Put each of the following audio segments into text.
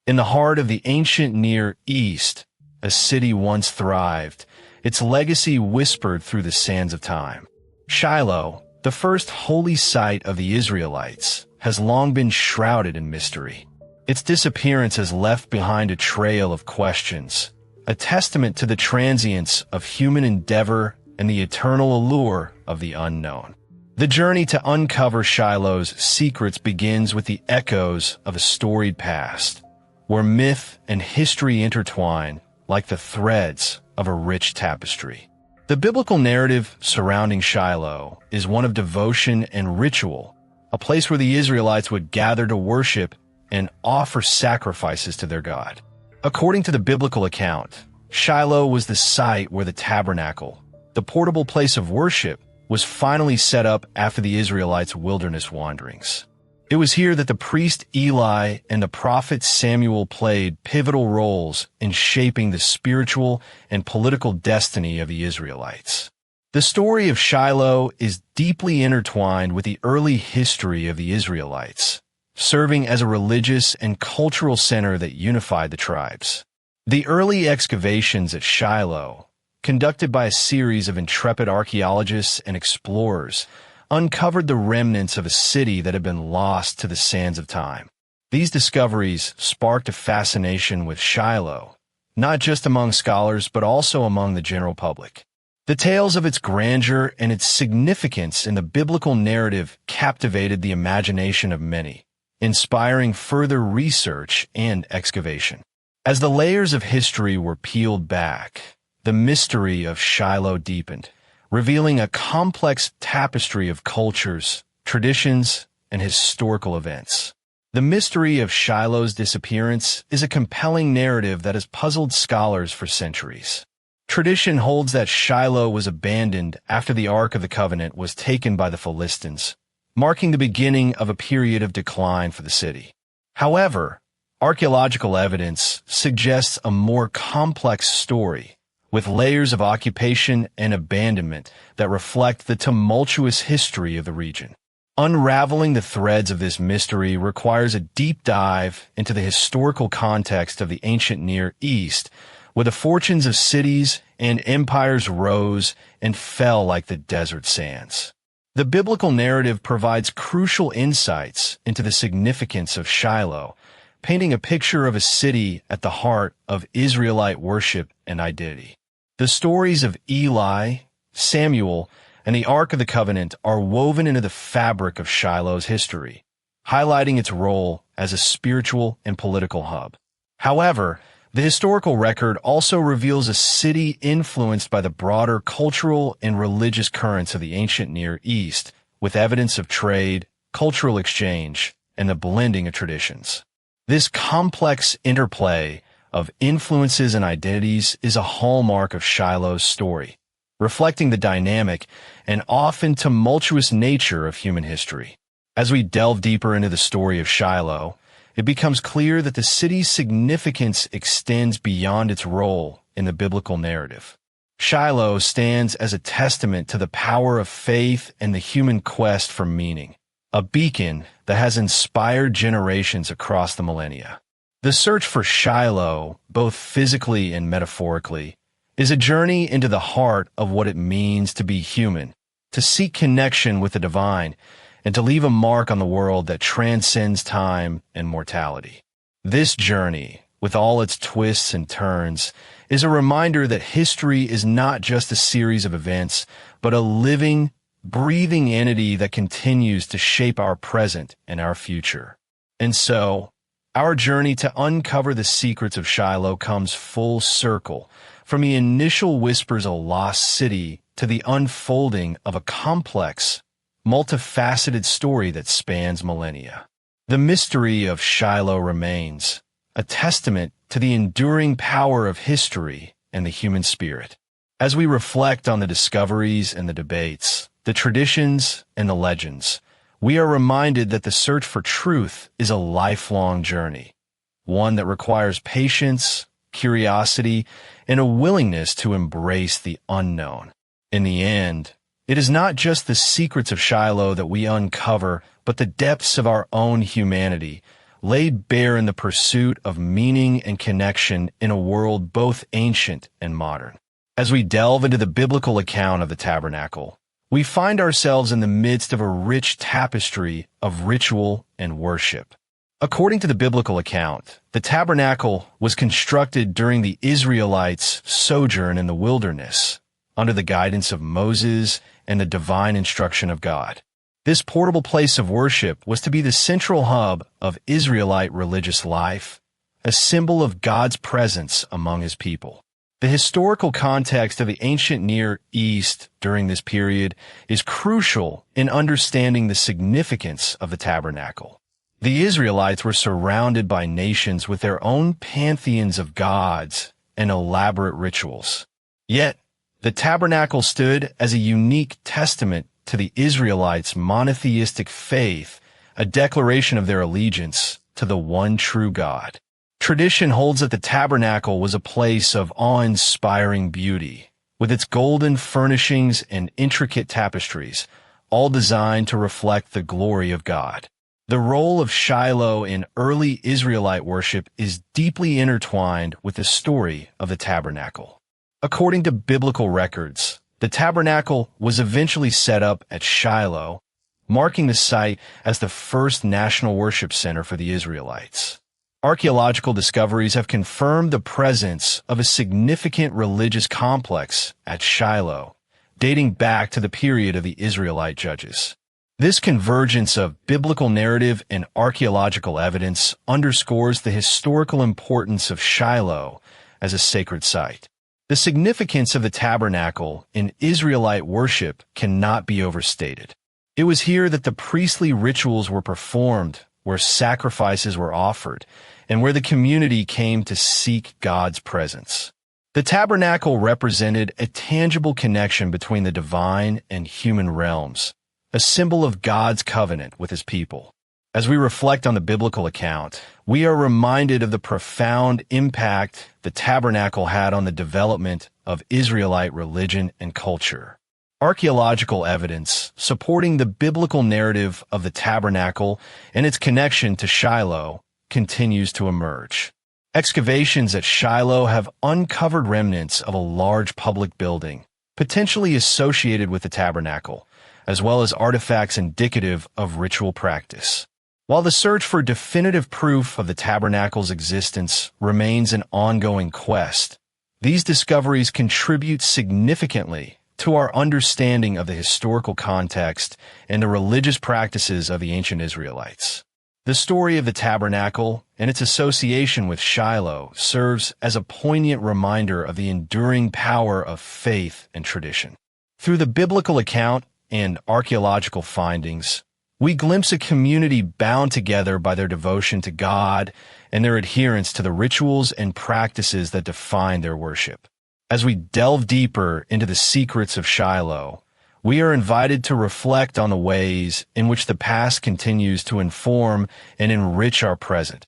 In the heart of the ancient Near East, a city once thrived, its legacy whispered through the sands of time. Shiloh, the first holy site of the Israelites, has long been shrouded in mystery. Its disappearance has left behind a trail of questions, a testament to the transience of human endeavor and the eternal allure of the unknown. The journey to uncover Shiloh's secrets begins with the echoes of a storied past, where myth and history intertwine like the threads of a rich tapestry. The biblical narrative surrounding Shiloh is one of devotion and ritual, a place where the Israelites would gather to worship and offer sacrifices to their God. According to the biblical account, Shiloh was the site where the Tabernacle, the portable place of worship, was finally set up after the Israelites' wilderness wanderings. It was here that the priest Eli and the prophet Samuel played pivotal roles in shaping the spiritual and political destiny of the Israelites. The story of Shiloh is deeply intertwined with the early history of the Israelites, serving as a religious and cultural center that unified the tribes. The early excavations at Shiloh, conducted by a series of intrepid archaeologists and explorers, uncovered the remnants of a city that had been lost to the sands of time. These discoveries sparked a fascination with Shiloh, not just among scholars but also among the general public. The tales of its grandeur and its significance in the biblical narrative captivated the imagination of many, inspiring further research and excavation. As the layers of history were peeled back, the mystery of Shiloh deepened, revealing a complex tapestry of cultures, traditions, and historical events. The mystery of Shiloh's disappearance is a compelling narrative that has puzzled scholars for centuries. Tradition holds that Shiloh was abandoned after the Ark of the Covenant was taken by the Philistines, marking the beginning of a period of decline for the city. However, archaeological evidence suggests a more complex story, with layers of occupation and abandonment that reflect the tumultuous history of the region. Unraveling the threads of this mystery requires a deep dive into the historical context of the ancient Near East, where the fortunes of cities and empires rose and fell like the desert sands. The biblical narrative provides crucial insights into the significance of Shiloh, painting a picture of a city at the heart of Israelite worship and identity. The stories of Eli, Samuel, and the Ark of the Covenant are woven into the fabric of Shiloh's history, highlighting its role as a spiritual and political hub. However, the historical record also reveals a city influenced by the broader cultural and religious currents of the ancient Near East, with evidence of trade, cultural exchange, and the blending of traditions. This complex interplay of influences and identities is a hallmark of Shiloh's story, reflecting the dynamic and often tumultuous nature of human history. As we delve deeper into the story of Shiloh, it becomes clear that the city's significance extends beyond its role in the biblical narrative. Shiloh stands as a testament to the power of faith and the human quest for meaning, a beacon that has inspired generations across the millennia. The search for Shiloh, both physically and metaphorically, is a journey into the heart of what it means to be human, to seek connection with the divine, and to leave a mark on the world that transcends time and mortality. This journey, with all its twists and turns, is a reminder that history is not just a series of events, but a living, breathing entity that continues to shape our present and our future. And so, our journey to uncover the secrets of Shiloh comes full circle, from the initial whispers of a lost city to the unfolding of a complex, multifaceted story that spans millennia. The mystery of Shiloh remains, a testament to the enduring power of history and the human spirit. As we reflect on the discoveries and the debates, the traditions and the legends, we are reminded that the search for truth is a lifelong journey, one that requires patience, curiosity, and a willingness to embrace the unknown. In the end, it is not just the secrets of Shiloh that we uncover, but the depths of our own humanity, laid bare in the pursuit of meaning and connection in a world both ancient and modern. As we delve into the biblical account of the tabernacle, we find ourselves in the midst of a rich tapestry of ritual and worship. According to the biblical account, the tabernacle was constructed during the Israelites' sojourn in the wilderness, under the guidance of Moses and the divine instruction of God. This portable place of worship was to be the central hub of Israelite religious life, a symbol of God's presence among his people. The historical context of the ancient Near East during this period is crucial in understanding the significance of the tabernacle. The Israelites were surrounded by nations with their own pantheons of gods and elaborate rituals. Yet, the tabernacle stood as a unique testament to the Israelites' monotheistic faith, a declaration of their allegiance to the one true God. Tradition holds that the tabernacle was a place of awe-inspiring beauty, with its golden furnishings and intricate tapestries, all designed to reflect the glory of God. The role of Shiloh in early Israelite worship is deeply intertwined with the story of the tabernacle. According to biblical records, the tabernacle was eventually set up at Shiloh, marking the site as the first national worship center for the Israelites. Archaeological discoveries have confirmed the presence of a significant religious complex at Shiloh, dating back to the period of the Israelite judges. This convergence of biblical narrative and archaeological evidence underscores the historical importance of Shiloh as a sacred site. The significance of the tabernacle in Israelite worship cannot be overstated. It was here that the priestly rituals were performed, where sacrifices were offered, and where the community came to seek God's presence. The tabernacle represented a tangible connection between the divine and human realms, a symbol of God's covenant with his people. As we reflect on the biblical account, we are reminded of the profound impact the tabernacle had on the development of Israelite religion and culture. Archaeological evidence supporting the biblical narrative of the tabernacle and its connection to Shiloh continues to emerge. Excavations at Shiloh have uncovered remnants of a large public building, potentially associated with the tabernacle, as well as artifacts indicative of ritual practice. While the search for definitive proof of the tabernacle's existence remains an ongoing quest, these discoveries contribute significantly to our understanding of the historical context and the religious practices of the ancient Israelites. The story of the tabernacle and its association with Shiloh serves as a poignant reminder of the enduring power of faith and tradition. Through the biblical account and archaeological findings, we glimpse a community bound together by their devotion to God and their adherence to the rituals and practices that define their worship. As we delve deeper into the secrets of Shiloh, we are invited to reflect on the ways in which the past continues to inform and enrich our present,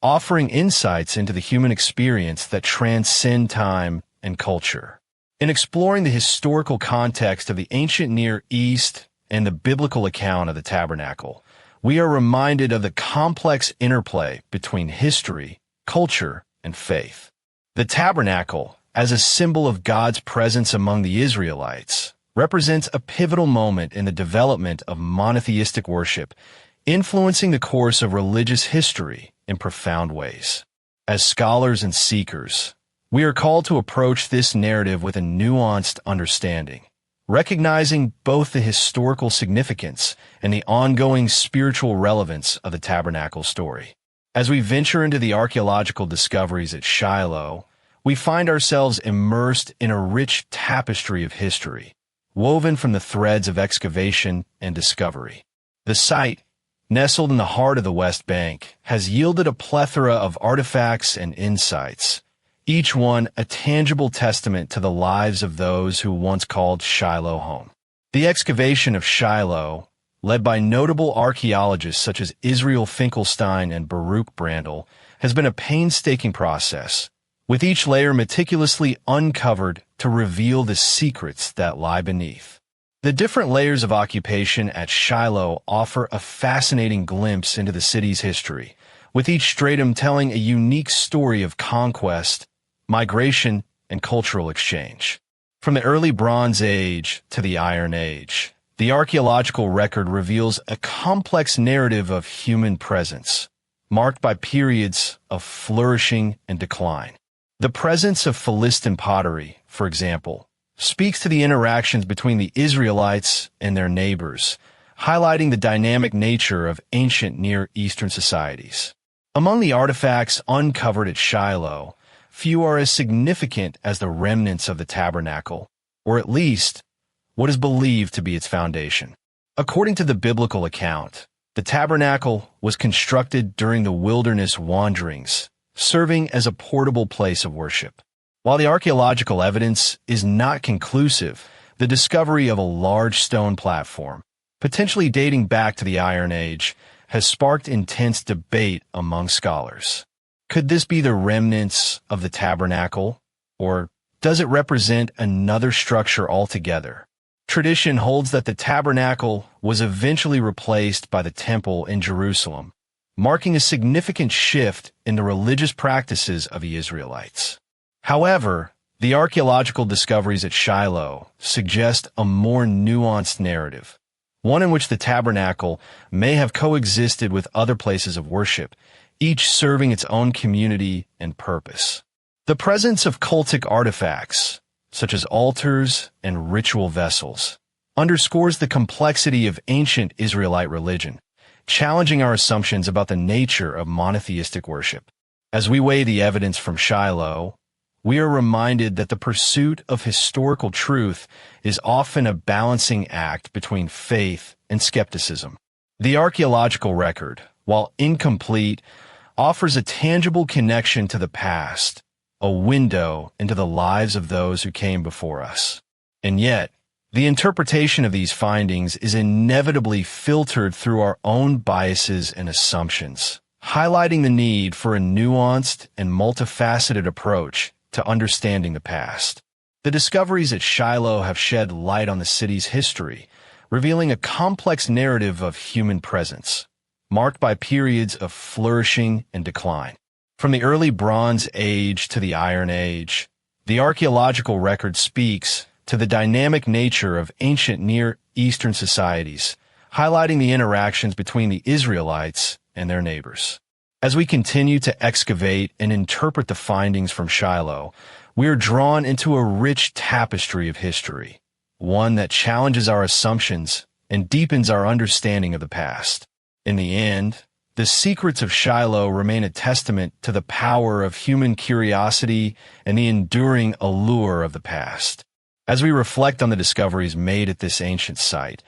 offering insights into the human experience that transcend time and culture. In exploring the historical context of the ancient Near East and the biblical account of the tabernacle, we are reminded of the complex interplay between history, culture, and faith. The tabernacle, as a symbol of God's presence among the Israelites, represents a pivotal moment in the development of monotheistic worship, influencing the course of religious history in profound ways. As scholars and seekers, we are called to approach this narrative with a nuanced understanding, recognizing both the historical significance and the ongoing spiritual relevance of the tabernacle story. As we venture into the archaeological discoveries at Shiloh, we find ourselves immersed in a rich tapestry of history, woven from the threads of excavation and discovery. The site, nestled in the heart of the West Bank, has yielded a plethora of artifacts and insights, each one a tangible testament to the lives of those who once called Shiloh home. The excavation of Shiloh, led by notable archaeologists such as Israel Finkelstein and Baruch Brandl, has been a painstaking process, with each layer meticulously uncovered to reveal the secrets that lie beneath. The different layers of occupation at Shiloh offer a fascinating glimpse into the city's history, with each stratum telling a unique story of conquest, migration, and cultural exchange. From the early Bronze Age to the Iron Age, the archaeological record reveals a complex narrative of human presence, marked by periods of flourishing and decline. The presence of Philistine pottery, for example, speaks to the interactions between the Israelites and their neighbors, highlighting the dynamic nature of ancient Near Eastern societies. Among the artifacts uncovered at Shiloh, few are as significant as the remnants of the Tabernacle, or at least what is believed to be its foundation. According to the biblical account, the Tabernacle was constructed during the wilderness wanderings, serving as a portable place of worship. While the archaeological evidence is not conclusive, the discovery of a large stone platform, potentially dating back to the Iron Age, has sparked intense debate among scholars. Could this be the remnants of the Tabernacle, or does it represent another structure altogether? Tradition holds that the Tabernacle was eventually replaced by the Temple in Jerusalem, marking a significant shift in the religious practices of the Israelites. However, the archaeological discoveries at Shiloh suggest a more nuanced narrative, one in which the Tabernacle may have coexisted with other places of worship, each serving its own community and purpose. The presence of cultic artifacts, such as altars and ritual vessels, underscores the complexity of ancient Israelite religion, challenging our assumptions about the nature of monotheistic worship. As we weigh the evidence from Shiloh, we are reminded that the pursuit of historical truth is often a balancing act between faith and skepticism. The archaeological record, while incomplete, offers a tangible connection to the past, a window into the lives of those who came before us. And yet, the interpretation of these findings is inevitably filtered through our own biases and assumptions, highlighting the need for a nuanced and multifaceted approach to understanding the past. The discoveries at Shiloh have shed light on the city's history, revealing a complex narrative of human presence, marked by periods of flourishing and decline. From the early Bronze Age to the Iron Age, the archaeological record speaks to the dynamic nature of ancient Near Eastern societies, highlighting the interactions between the Israelites and their neighbors. As we continue to excavate and interpret the findings from Shiloh, we are drawn into a rich tapestry of history, one that challenges our assumptions and deepens our understanding of the past. In the end, the secrets of Shiloh remain a testament to the power of human curiosity and the enduring allure of the past. As we reflect on the discoveries made at this ancient site,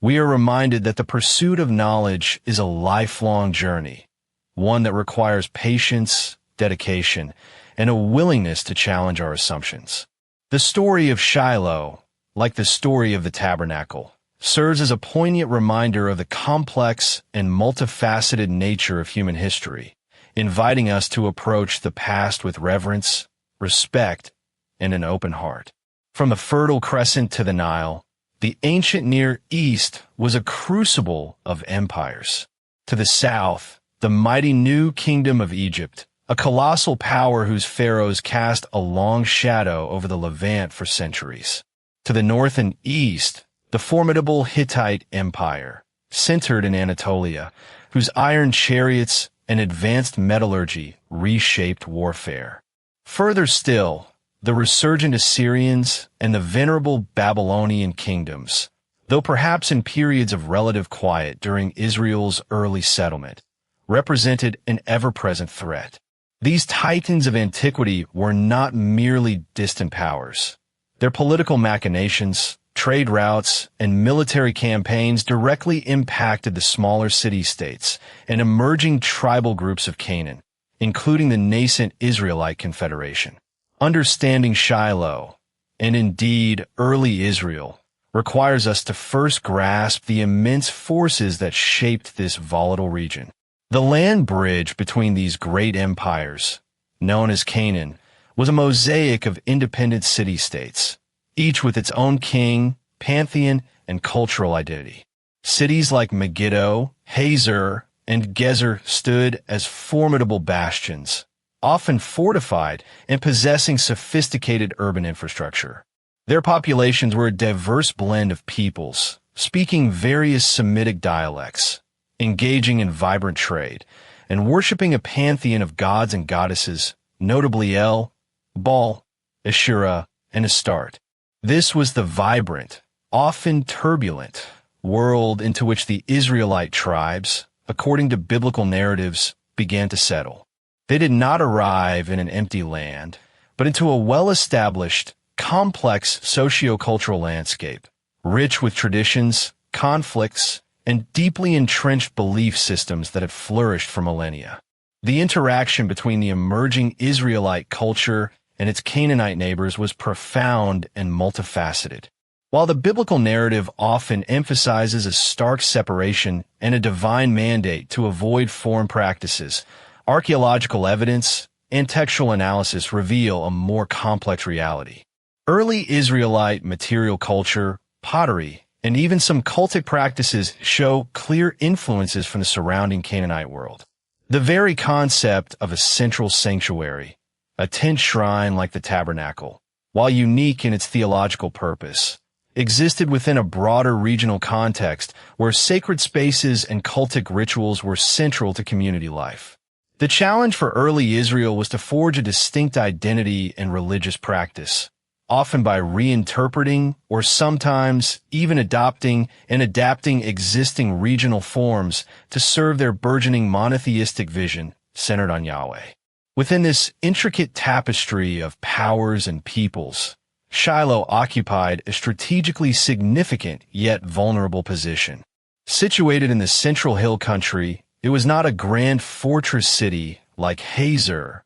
we are reminded that the pursuit of knowledge is a lifelong journey, one that requires patience, dedication, and a willingness to challenge our assumptions. The story of Shiloh, like the story of the Tabernacle, serves as a poignant reminder of the complex and multifaceted nature of human history, inviting us to approach the past with reverence, respect, and an open heart. From the Fertile Crescent to the Nile, the ancient Near East was a crucible of empires. To the south, the mighty New Kingdom of Egypt, a colossal power whose pharaohs cast a long shadow over the Levant for centuries. To the north and east, the formidable Hittite Empire, centered in Anatolia, whose iron chariots and advanced metallurgy reshaped warfare. Further still, the resurgent Assyrians and the venerable Babylonian kingdoms, though perhaps in periods of relative quiet during Israel's early settlement, represented an ever-present threat. These titans of antiquity were not merely distant powers. Their political machinations, trade routes, and military campaigns directly impacted the smaller city-states and emerging tribal groups of Canaan, including the nascent Israelite Confederation. Understanding Shiloh, and indeed early Israel, requires us to first grasp the immense forces that shaped this volatile region. The land bridge between these great empires, known as Canaan, was a mosaic of independent city-states, each with its own king, pantheon, and cultural identity. Cities like Megiddo, Hazor, and Gezer stood as formidable bastions, often fortified and possessing sophisticated urban infrastructure. Their populations were a diverse blend of peoples, speaking various Semitic dialects, engaging in vibrant trade, and worshipping a pantheon of gods and goddesses, notably El, Baal, Asherah, and Astarte. This was the vibrant, often turbulent, world into which the Israelite tribes, according to biblical narratives, began to settle. They did not arrive in an empty land, but into a well-established, complex socio-cultural landscape, rich with traditions, conflicts, and deeply entrenched belief systems that had flourished for millennia. The interaction between the emerging Israelite culture and its Canaanite neighbors was profound and multifaceted. While the biblical narrative often emphasizes a stark separation and a divine mandate to avoid foreign practices, archaeological evidence and textual analysis reveal a more complex reality. Early Israelite material culture, pottery, and even some cultic practices show clear influences from the surrounding Canaanite world. The very concept of a central sanctuary, a tent shrine like the Tabernacle, while unique in its theological purpose, existed within a broader regional context where sacred spaces and cultic rituals were central to community life. The challenge for early Israel was to forge a distinct identity in religious practice, often by reinterpreting or sometimes even adopting and adapting existing regional forms to serve their burgeoning monotheistic vision centered on Yahweh. Within this intricate tapestry of powers and peoples, Shiloh occupied a strategically significant yet vulnerable position. Situated in the central hill country, it was not a grand fortress city like Hazor,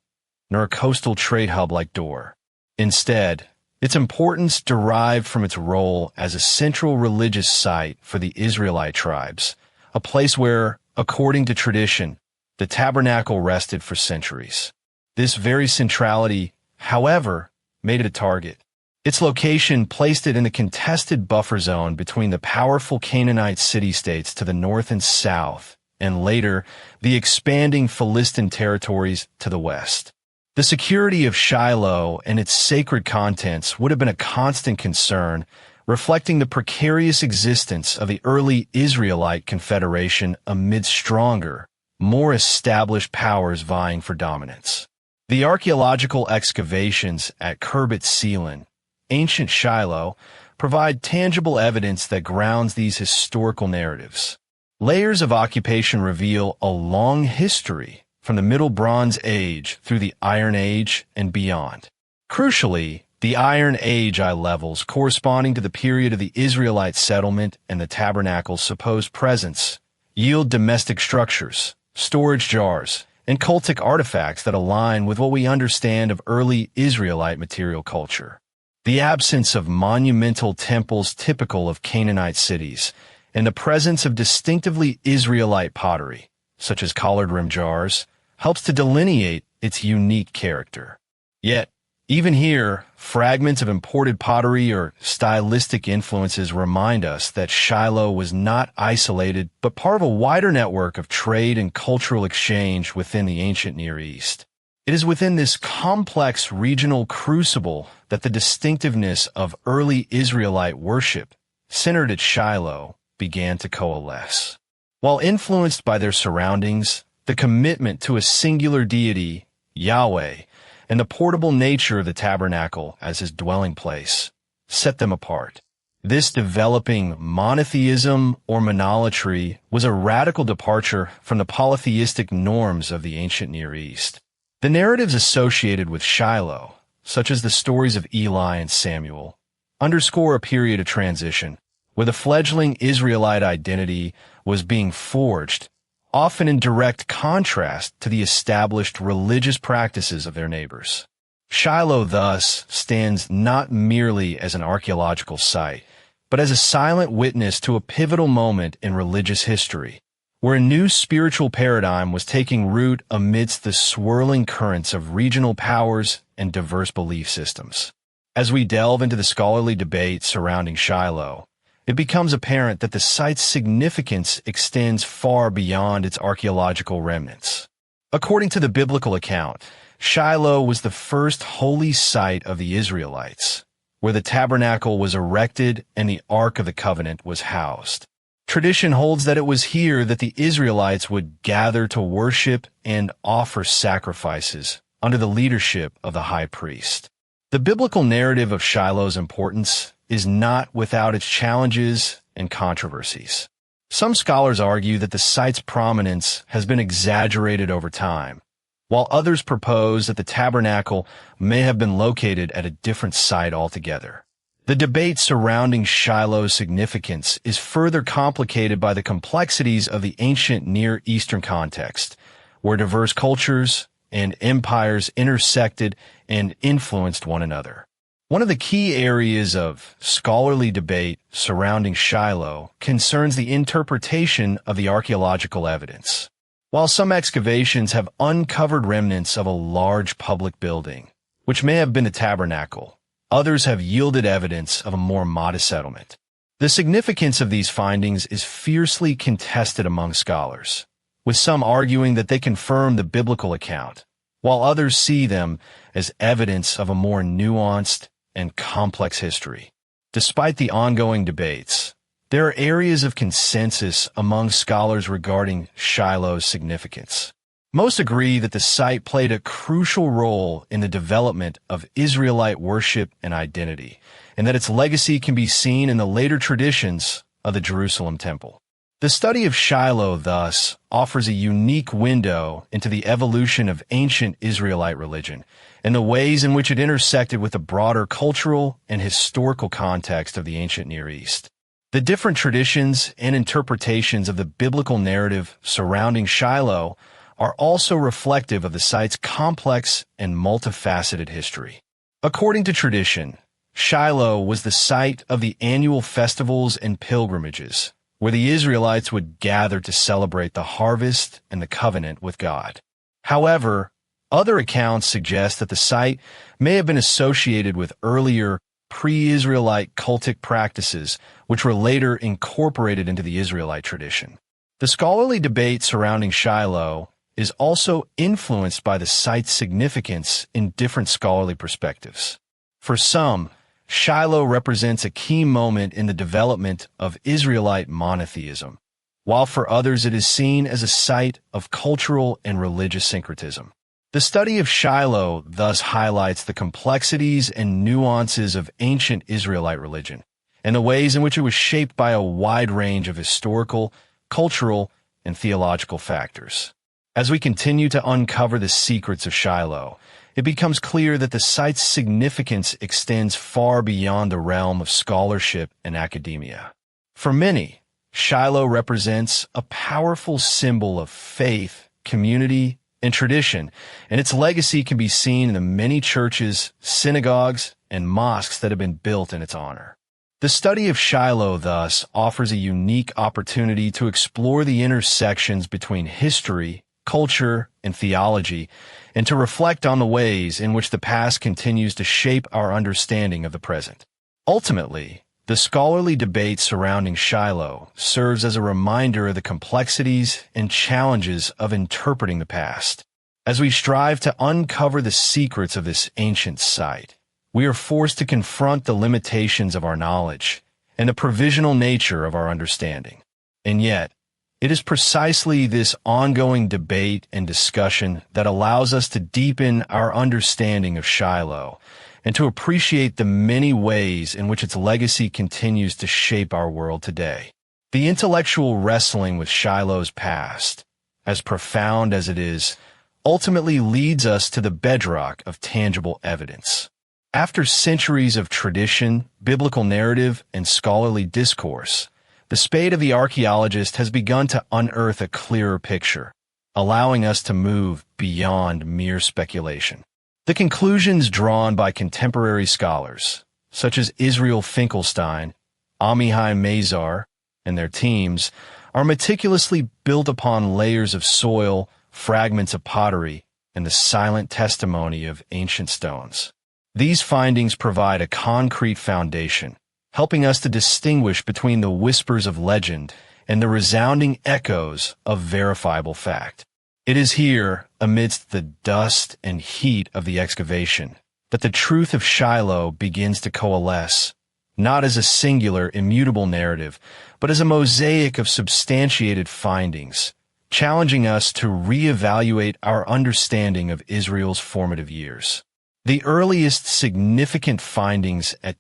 nor a coastal trade hub like Dor. Instead, its importance derived from its role as a central religious site for the Israelite tribes, a place where, according to tradition, the tabernacle rested for centuries. This very centrality, however, made it a target. Its location placed it in the contested buffer zone between the powerful Canaanite city-states to the north and south, and later, the expanding Philistine territories to the west. The security of Shiloh and its sacred contents would have been a constant concern, reflecting the precarious existence of the early Israelite confederation amid stronger, more established powers vying for dominance. The archaeological excavations at Khirbet Sealan, ancient Shiloh, provide tangible evidence that grounds these historical narratives. Layers of occupation reveal a long history from the Middle Bronze Age through the Iron Age and beyond. Crucially, the Iron Age eye levels corresponding to the period of the Israelite settlement and the tabernacle's supposed presence yield domestic structures, storage jars, and cultic artifacts that align with what we understand of early Israelite material culture. The absence of monumental temples typical of Canaanite cities, and the presence of distinctively Israelite pottery, such as collard-rim jars, helps to delineate its unique character. Yet, even here, fragments of imported pottery or stylistic influences remind us that Shiloh was not isolated but part of a wider network of trade and cultural exchange within the ancient Near East. It is within this complex regional crucible that the distinctiveness of early Israelite worship, centered at Shiloh, began to coalesce. While influenced by their surroundings, the commitment to a singular deity, Yahweh, and the portable nature of the tabernacle as his dwelling place set them apart. This developing monotheism or monolatry was a radical departure from the polytheistic norms of the ancient Near East. The narratives associated with Shiloh, such as the stories of Eli and Samuel, underscore a period of transition, where the fledgling Israelite identity was being forged, often in direct contrast to the established religious practices of their neighbors. Shiloh, thus, stands not merely as an archaeological site, but as a silent witness to a pivotal moment in religious history, where a new spiritual paradigm was taking root amidst the swirling currents of regional powers and diverse belief systems. As we delve into the scholarly debate surrounding Shiloh, it becomes apparent that the site's significance extends far beyond its archaeological remnants. According to the biblical account, Shiloh was the first holy site of the Israelites, where the tabernacle was erected and the Ark of the Covenant was housed. Tradition holds that it was here that the Israelites would gather to worship and offer sacrifices under the leadership of the high priest. The biblical narrative of Shiloh's importance is not without its challenges and controversies. Some scholars argue that the site's prominence has been exaggerated over time, while others propose that the tabernacle may have been located at a different site altogether. The debate surrounding Shiloh's significance is further complicated by the complexities of the ancient Near Eastern context, where diverse cultures and empires intersected and influenced one another. One of the key areas of scholarly debate surrounding Shiloh concerns the interpretation of the archaeological evidence. While some excavations have uncovered remnants of a large public building, which may have been the tabernacle, others have yielded evidence of a more modest settlement. The significance of these findings is fiercely contested among scholars, with some arguing that they confirm the biblical account, while others see them as evidence of a more nuanced and complex history. Despite the ongoing debates, there are areas of consensus among scholars regarding Shiloh's significance. Most agree that the site played a crucial role in the development of Israelite worship and identity, and that its legacy can be seen in the later traditions of the Jerusalem temple. The study of Shiloh, thus, offers a unique window into the evolution of ancient Israelite religion and the ways in which it intersected with the broader cultural and historical context of the ancient Near East. The different traditions and interpretations of the biblical narrative surrounding Shiloh are also reflective of the site's complex and multifaceted history. According to tradition, Shiloh was the site of the annual festivals and pilgrimages, where the Israelites would gather to celebrate the harvest and the covenant with God. However, other accounts suggest that the site may have been associated with earlier pre-Israelite cultic practices, which were later incorporated into the Israelite tradition. The scholarly debate surrounding Shiloh is also influenced by the site's significance in different scholarly perspectives. For some, Shiloh represents a key moment in the development of Israelite monotheism, while for others it is seen as a site of cultural and religious syncretism. The study of Shiloh thus highlights the complexities and nuances of ancient Israelite religion, and the ways in which it was shaped by a wide range of historical, cultural, and theological factors. As we continue to uncover the secrets of Shiloh, it becomes clear that the site's significance extends far beyond the realm of scholarship and academia. For many, Shiloh represents a powerful symbol of faith, community, and tradition, and its legacy can be seen in the many churches, synagogues, and mosques that have been built in its honor. The study of Shiloh, thus, offers a unique opportunity to explore the intersections between history, culture, and theology, and to reflect on the ways in which the past continues to shape our understanding of the present. Ultimately, the scholarly debate surrounding Shiloh serves as a reminder of the complexities and challenges of interpreting the past. As we strive to uncover the secrets of this ancient site, we are forced to confront the limitations of our knowledge and the provisional nature of our understanding. And yet, it is precisely this ongoing debate and discussion that allows us to deepen our understanding of Shiloh and to appreciate the many ways in which its legacy continues to shape our world today. The intellectual wrestling with Shiloh's past, as profound as it is, ultimately leads us to the bedrock of tangible evidence. After centuries of tradition, biblical narrative, and scholarly discourse, the spade of the archaeologist has begun to unearth a clearer picture, allowing us to move beyond mere speculation. The conclusions drawn by contemporary scholars, such as Israel Finkelstein, Amihai Mazar, and their teams, are meticulously built upon layers of soil, fragments of pottery, and the silent testimony of ancient stones. These findings provide a concrete foundation, helping us to distinguish between the whispers of legend and the resounding echoes of verifiable fact. It is here, amidst the dust and heat of the excavation, that the truth of Shiloh begins to coalesce, not as a singular, immutable narrative, but as a mosaic of substantiated findings, challenging us to reevaluate our understanding of Israel's formative years. The earliest significant findings at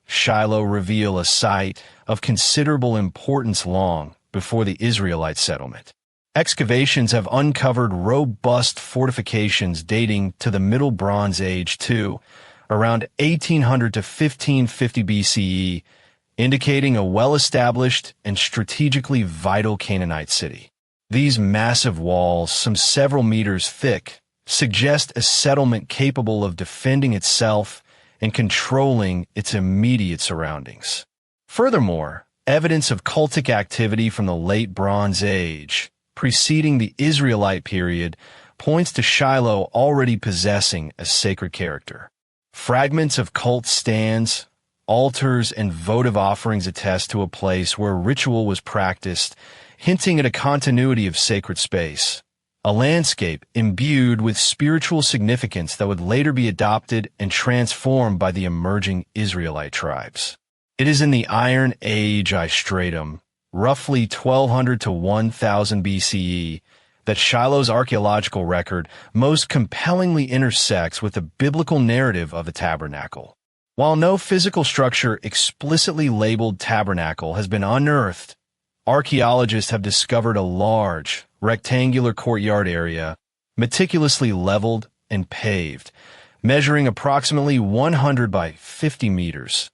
Shiloh reveal a site of considerable importance long before the Israelite settlement. Excavations have uncovered robust fortifications dating to the Middle Bronze Age to around 1800 to 1550 BCE, indicating a well-established and strategically vital Canaanite city. These massive walls, some several meters thick, suggest a settlement capable of defending itself and controlling its immediate surroundings. Furthermore, evidence of cultic activity from the late Bronze Age, preceding the Israelite period, points to Shiloh already possessing a sacred character. Fragments of cult stands, altars, and votive offerings attest to a place where ritual was practiced, hinting at a continuity of sacred space, a landscape imbued with spiritual significance that would later be adopted and transformed by the emerging Israelite tribes. It is in the Iron Age stratum, roughly 1200 to 1000 BCE, that Shiloh's archaeological record most compellingly intersects with the biblical narrative of the Tabernacle. While no physical structure explicitly labeled Tabernacle has been unearthed, archaeologists have discovered a large, rectangular courtyard area, meticulously leveled and paved, measuring approximately 100 by 50 meters,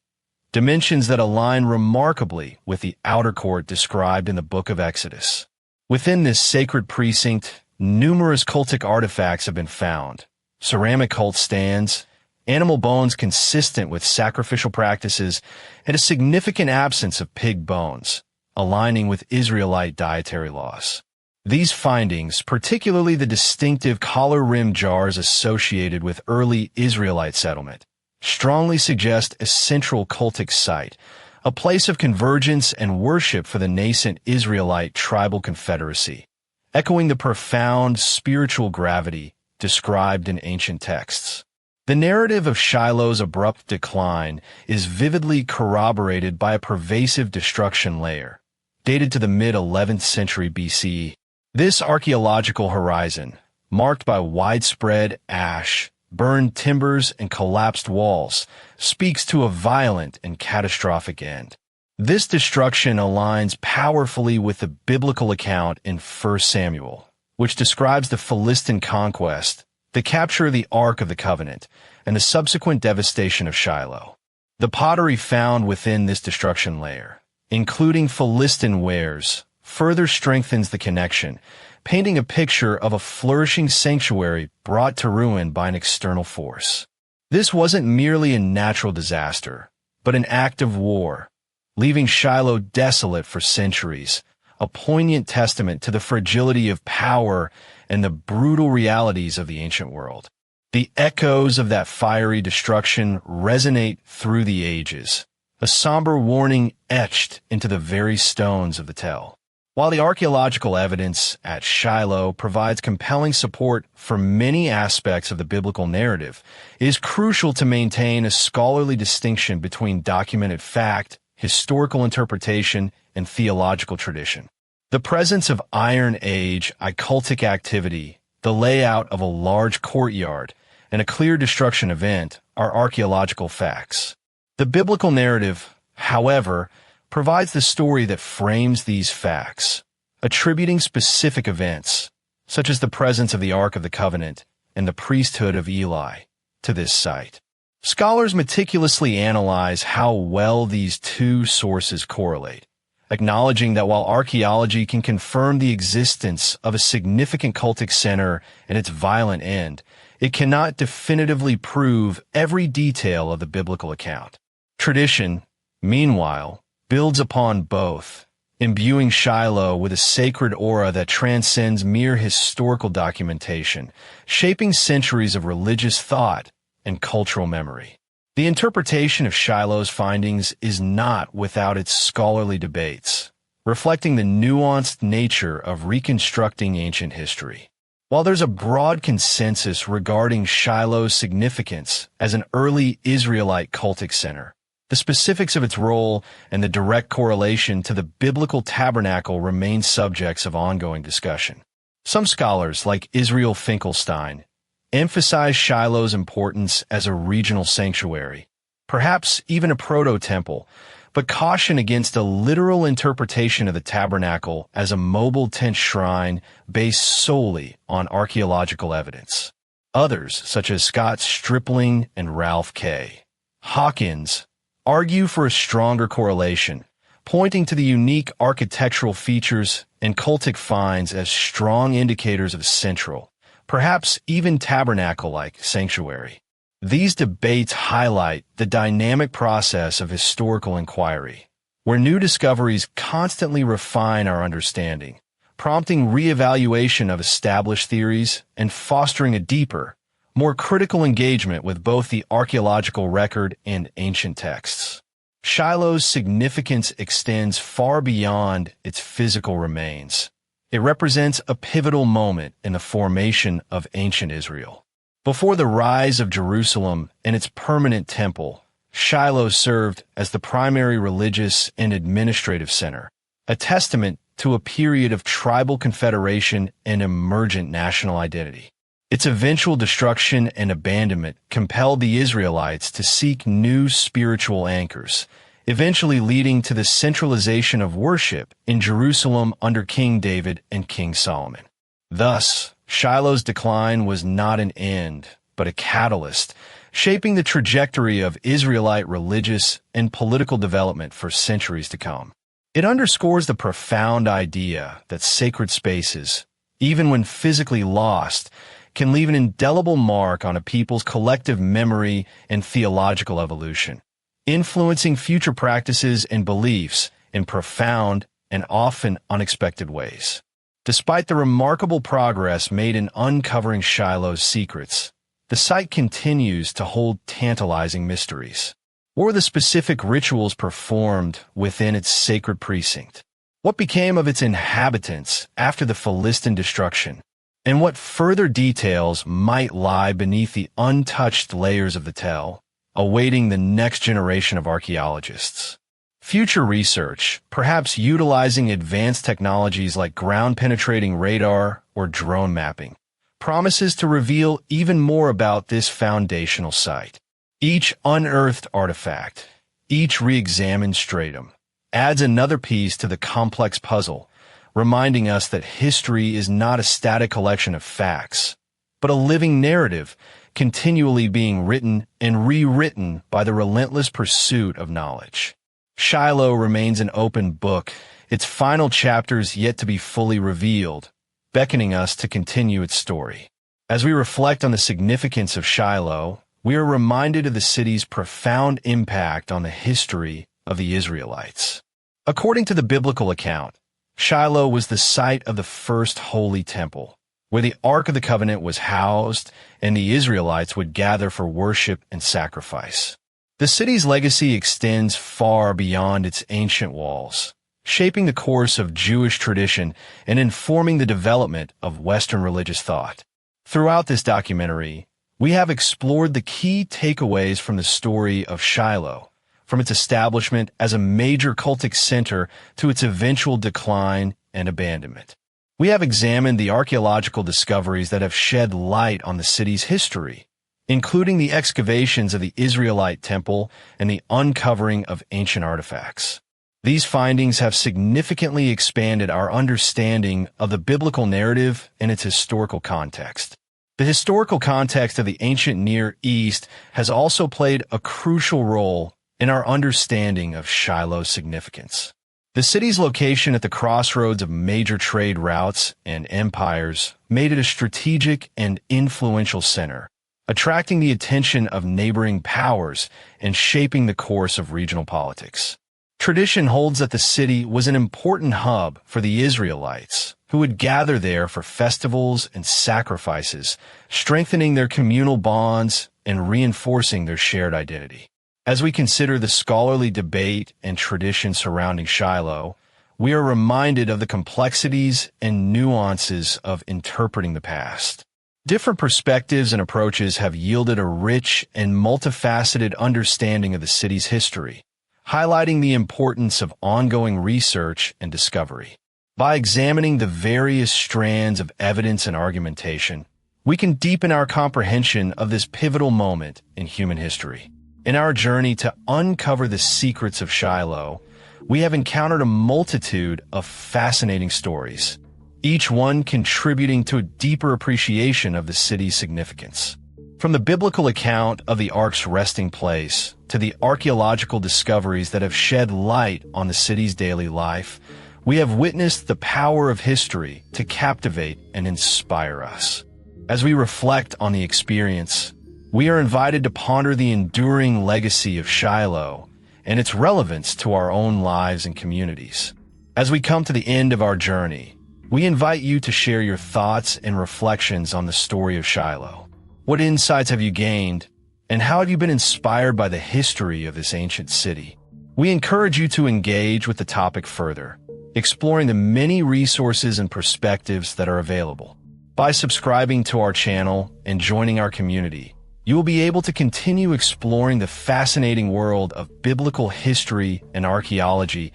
dimensions that align remarkably with the outer court described in the Book of Exodus. Within this sacred precinct, numerous cultic artifacts have been found: ceramic cult stands, animal bones consistent with sacrificial practices, and a significant absence of pig bones, aligning with Israelite dietary laws. These findings, particularly the distinctive collar-rimmed jars associated with early Israelite settlement, strongly suggest a central cultic site, a place of convergence and worship for the nascent Israelite tribal confederacy, echoing the profound spiritual gravity described in ancient texts. The narrative of Shiloh's abrupt decline is vividly corroborated by a pervasive destruction layer, dated to the mid-11th century BCE. This archaeological horizon, marked by widespread ash, burned timbers, and collapsed walls, speaks to a violent and catastrophic end. This destruction aligns powerfully with the biblical account in 1 Samuel, which describes the Philistine conquest, the capture of the Ark of the Covenant, and the subsequent devastation of Shiloh. The pottery found within this destruction layer, including Philistine wares, further strengthens the connection, painting a picture of a flourishing sanctuary brought to ruin by an external force. This wasn't merely a natural disaster, but an act of war, leaving Shiloh desolate for centuries, a poignant testament to the fragility of power and the brutal realities of the ancient world. The echoes of that fiery destruction resonate through the ages, a somber warning etched into the very stones of the tell. While the archaeological evidence at Shiloh provides compelling support for many aspects of the biblical narrative, it is crucial to maintain a scholarly distinction between documented fact, historical interpretation, and theological tradition. The presence of Iron Age occultic activity, the layout of a large courtyard, and a clear destruction event are archaeological facts. The biblical narrative, however, provides the story that frames these facts, attributing specific events, such as the presence of the Ark of the Covenant and the priesthood of Eli, to this site. Scholars meticulously analyze how well these two sources correlate, acknowledging that while archaeology can confirm the existence of a significant cultic center and its violent end, it cannot definitively prove every detail of the biblical account. Tradition, meanwhile, builds upon both, imbuing Shiloh with a sacred aura that transcends mere historical documentation, shaping centuries of religious thought and cultural memory. The interpretation of Shiloh's findings is not without its scholarly debates, reflecting the nuanced nature of reconstructing ancient history. While there's a broad consensus regarding Shiloh's significance as an early Israelite cultic center, the specifics of its role and the direct correlation to the biblical tabernacle remain subjects of ongoing discussion. Some scholars, like Israel Finkelstein, emphasize Shiloh's importance as a regional sanctuary, perhaps even a proto-temple, but caution against a literal interpretation of the tabernacle as a mobile tent shrine based solely on archaeological evidence. Others, such as Scott Stripling and Ralph K. Hawkins, argue for a stronger correlation, pointing to the unique architectural features and cultic finds as strong indicators of central, perhaps even tabernacle-like sanctuary. These debates highlight the dynamic process of historical inquiry, where new discoveries constantly refine our understanding, prompting re-evaluation of established theories and fostering a deeper, more critical engagement with both the archaeological record and ancient texts. Shiloh's significance extends far beyond its physical remains. It represents a pivotal moment in the formation of ancient Israel. Before the rise of Jerusalem and its permanent temple, Shiloh served as the primary religious and administrative center, a testament to a period of tribal confederation and emergent national identity. Its eventual destruction and abandonment compelled the Israelites to seek new spiritual anchors, eventually leading to the centralization of worship in Jerusalem under King David and King Solomon. Thus, Shiloh's decline was not an end, but a catalyst, shaping the trajectory of Israelite religious and political development for centuries to come. It underscores the profound idea that sacred spaces, even when physically lost, can leave an indelible mark on a people's collective memory and theological evolution, influencing future practices and beliefs in profound and often unexpected ways. Despite the remarkable progress made in uncovering Shiloh's secrets, the site continues to hold tantalizing mysteries. What were the specific rituals performed within its sacred precinct? What became of its inhabitants after the Philistine destruction? And what further details might lie beneath the untouched layers of the tell, awaiting the next generation of archaeologists? Future research, perhaps utilizing advanced technologies like ground-penetrating radar or drone mapping, promises to reveal even more about this foundational site. Each unearthed artifact, each re-examined stratum, adds another piece to the complex puzzle, reminding us that history is not a static collection of facts, but a living narrative continually being written and rewritten by the relentless pursuit of knowledge. Shiloh remains an open book, its final chapters yet to be fully revealed, beckoning us to continue its story. As we reflect on the significance of Shiloh, we are reminded of the city's profound impact on the history of the Israelites. According to the biblical account, Shiloh was the site of the first holy temple, where the Ark of the Covenant was housed and the Israelites would gather for worship and sacrifice. The city's legacy extends far beyond its ancient walls, shaping the course of Jewish tradition and informing the development of Western religious thought. Throughout this documentary, we have explored the key takeaways from the story of Shiloh, from its establishment as a major cultic center to its eventual decline and abandonment. We have examined the archaeological discoveries that have shed light on the city's history, including the excavations of the Israelite temple and the uncovering of ancient artifacts. These findings have significantly expanded our understanding of the biblical narrative and its historical context. The historical context of the ancient Near East has also played a crucial role in our understanding of Shiloh's significance. The city's location at the crossroads of major trade routes and empires made it a strategic and influential center, attracting the attention of neighboring powers and shaping the course of regional politics. Tradition holds that the city was an important hub for the Israelites, who would gather there for festivals and sacrifices, strengthening their communal bonds and reinforcing their shared identity. As we consider the scholarly debate and tradition surrounding Shiloh, we are reminded of the complexities and nuances of interpreting the past. Different perspectives and approaches have yielded a rich and multifaceted understanding of the city's history, highlighting the importance of ongoing research and discovery. By examining the various strands of evidence and argumentation, we can deepen our comprehension of this pivotal moment in human history. In our journey to uncover the secrets of Shiloh, we have encountered a multitude of fascinating stories, each one contributing to a deeper appreciation of the city's significance. From the biblical account of the Ark's resting place to the archaeological discoveries that have shed light on the city's daily life, we have witnessed the power of history to captivate and inspire us. As we reflect on the experience, we are invited to ponder the enduring legacy of Shiloh and its relevance to our own lives and communities. As we come to the end of our journey, we invite you to share your thoughts and reflections on the story of Shiloh. What insights have you gained, and how have you been inspired by the history of this ancient city? We encourage you to engage with the topic further, exploring the many resources and perspectives that are available. By subscribing to our channel and joining our community, you will be able to continue exploring the fascinating world of biblical history and archaeology,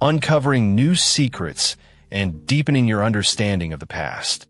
uncovering new secrets and deepening your understanding of the past.